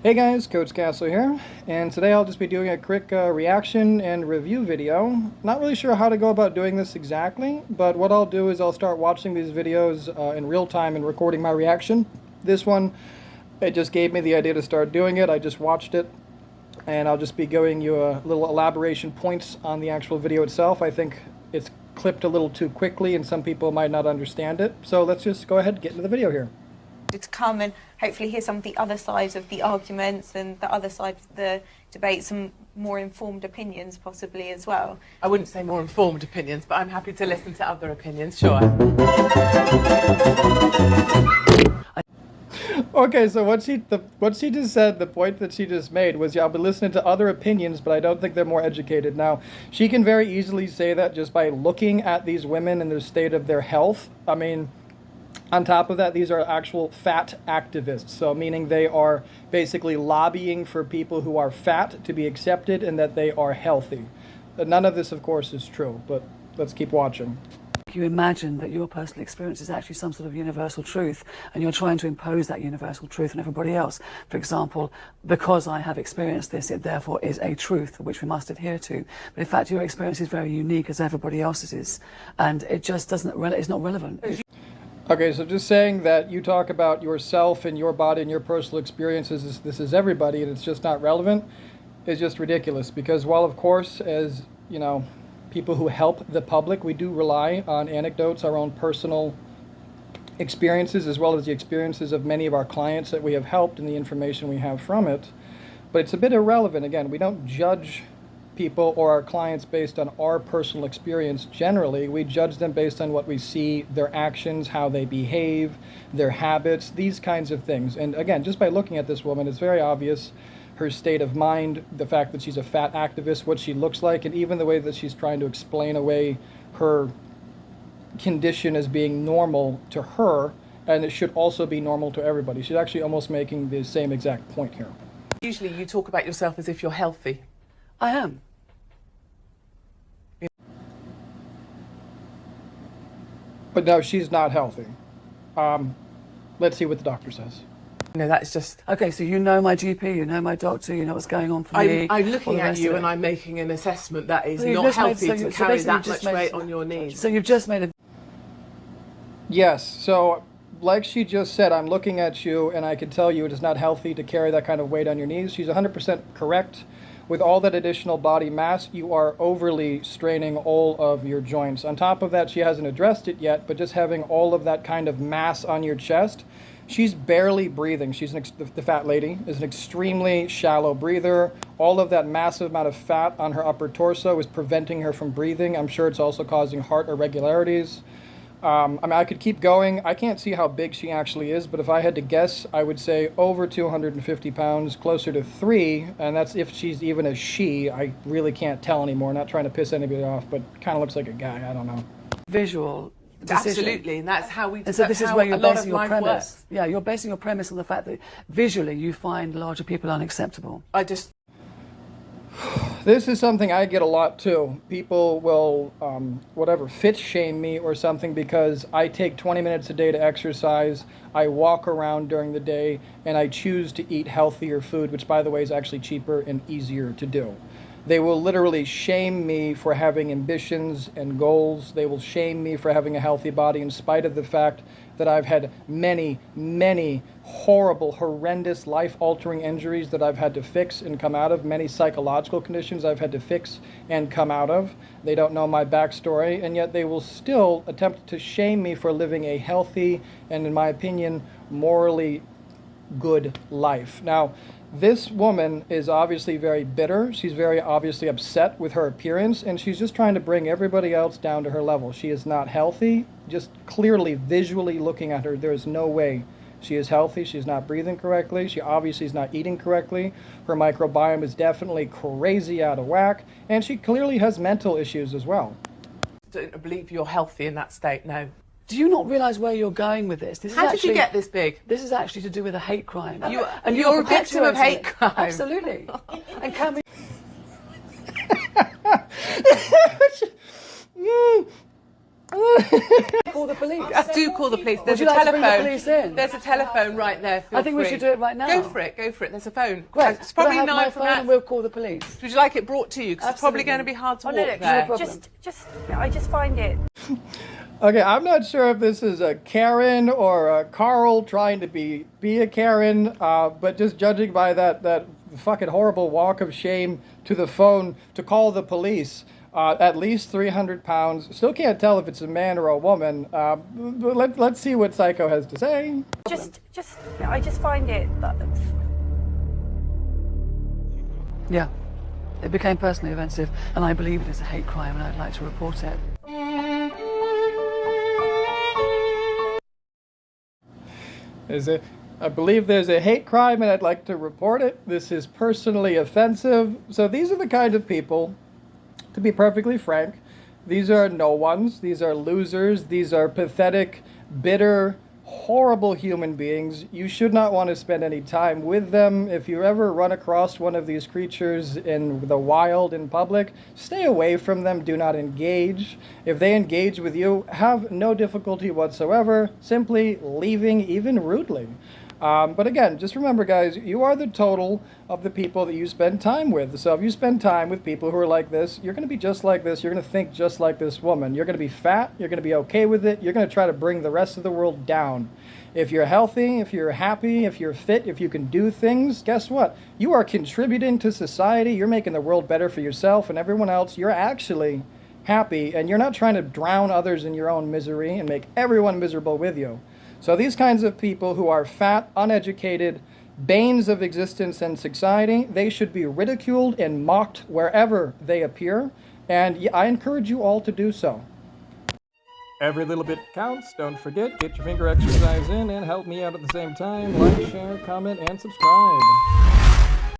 Hey guys, Coach Castle here, and today I'll just be doing a quick reaction and review video. Not really sure how to go about doing this exactly, but what I'll do is I'll start watching these videos in real time and recording my reaction. This one, it just gave me the idea to start doing it. I just watched it, and I'll just be giving you a little elaboration points on the actual video itself. I think it's clipped a little too quickly and some people might not understand it. So let's just go ahead and get into the video here. To come and hopefully hear some of the other sides of the arguments and the other side of the debate, some more informed opinions possibly as well. I wouldn't say more informed opinions, but I'm happy to listen to other opinions, sure. Okay, so what she just said, the point that she just made was, yeah, I'll be listening to other opinions, but I don't think they're more educated. Now, she can very easily say that just by looking at these women and their state of their health. I mean, on top of that, these are actual fat activists, so meaning they are basically lobbying for people who are fat to be accepted and that they are healthy. None of this, of course, is true, but let's keep watching. You imagine that your personal experience is actually some sort of universal truth, and you're trying to impose that universal truth on everybody else. For example, because I have experienced this, it therefore is a truth which we must adhere to. But in fact, your experience is very unique as everybody else's is, and it just doesn't, it's not relevant. Okay, so just saying that you talk about yourself and your body and your personal experiences, this is everybody, and it's just not relevant, is just ridiculous. Because while, of course, as, you know, people who help the public, we do rely on anecdotes, our own personal experiences, as well as the experiences of many of our clients that we have helped and the information we have from it. But it's a bit irrelevant. Again, we don't judge people or our clients based on our personal experience. Generally, we judge them based on what we see, their actions, how they behave, their habits, these kinds of things. And again, just by looking at this woman, it's very obvious her state of mind, the fact that she's a fat activist, what she looks like, and even the way that she's trying to explain away her condition as being normal to her, and it should also be normal to everybody. She's actually almost making the same exact point here. Usually you talk about yourself as if you're healthy. I am. But no, she's not healthy. Let's see what the doctor says. No, that's just... Okay, so you know my GP, you know my doctor, you know what's going on for me. I'm looking at you and I'm making an assessment that is So not healthy to carry that much weight on your knees. So you've just made a... Yes, so like she just said, I'm looking at you and I can tell you it is not healthy to carry that kind of weight on your knees. She's 100% correct. With all that additional body mass, you are overly straining all of your joints. On top of that, she hasn't addressed it yet, but just having all of that kind of mass on your chest, she's barely breathing. The fat lady is an extremely shallow breather. All of that massive amount of fat on her upper torso is preventing her from breathing. I'm sure it's also causing heart irregularities. I mean, I could keep going. I can't see how big she actually is, but if I had to guess, I would say over 250 pounds, closer to 3, and that's if she's even a she. I really can't tell anymore. Not trying to piss anybody off, but kind of looks like a guy. I don't know. Visual decision. Absolutely, and that's how we... And so this is where you're basing your premise. Yeah, you're basing your premise on the fact that visually you find larger people unacceptable. This is something I get a lot too. People will, fit shame me or something because I take 20 minutes a day to exercise, I walk around during the day, and I choose to eat healthier food, which by the way is actually cheaper and easier to do. They will literally shame me for having ambitions and goals. They will shame me for having a healthy body in spite of the fact that I've had many, many horrible, horrendous, life-altering injuries that I've had to fix and come out of, many psychological conditions I've had to fix and come out of. They don't know my backstory, and yet they will still attempt to shame me for living a healthy and, in my opinion, morally good life. Now, this woman is obviously very bitter. She's very obviously upset with her appearance, and she's just trying to bring everybody else down to her level. She is not healthy. Just clearly, visually looking at her, there is no way she is healthy. She's not breathing correctly. She obviously is not eating correctly. Her microbiome is definitely crazy out of whack, and she clearly has mental issues as well. I don't believe you're healthy in that state, no. Do you not realise where you're going with this? How did you get this big? This is actually to do with a hate crime. You're a victim of hate crime. Absolutely. And can we... Call the police. Do call the police. Would There's you a like to bring the telephone. police in? There's a telephone right there. Feel I think we free. should do it right now. Go for it. Go for it. There's a phone. Great. It's Could I probably have my nine from phone and that. we'll call the police. Would you like it brought to you? Because it's probably Absolutely. going to be hard to Oh, walk no, no, there. problem. I just find it. Okay, I'm not sure if this is a Karen or a Carl trying to be a Karen, but just judging by that fucking horrible walk of shame to the phone to call the police, at least 300 pounds. Still can't tell if it's a man or a woman. But let's see what Psycho has to say. I just find it. Yeah. It became personally offensive, and I believe it is a hate crime, and I'd like to report it. I believe there's a hate crime and I'd like to report it. This is personally offensive. So these are the kind of people, to be perfectly frank, these are no ones, these are losers, these are pathetic, bitter, horrible human beings. You should not want to spend any time with them. If you ever run across one of these creatures in the wild, in public, stay away from them. Do not engage. If they engage with you, have no difficulty whatsoever, simply leaving, even rudely. But again, just remember, guys, you are the total of the people that you spend time with. So if you spend time with people who are like this, you're going to be just like this. You're going to think just like this woman. You're going to be fat. You're going to be okay with it. You're going to try to bring the rest of the world down. If you're healthy, if you're happy, if you're fit, if you can do things, guess what? You are contributing to society. You're making the world better for yourself and everyone else. You're actually happy, and you're not trying to drown others in your own misery and make everyone miserable with you. So these kinds of people who are fat, uneducated, banes of existence and society, they should be ridiculed and mocked wherever they appear. And I encourage you all to do so. Every little bit counts. Don't forget, get your finger exercise in and help me out at the same time. Like, share, comment, and subscribe.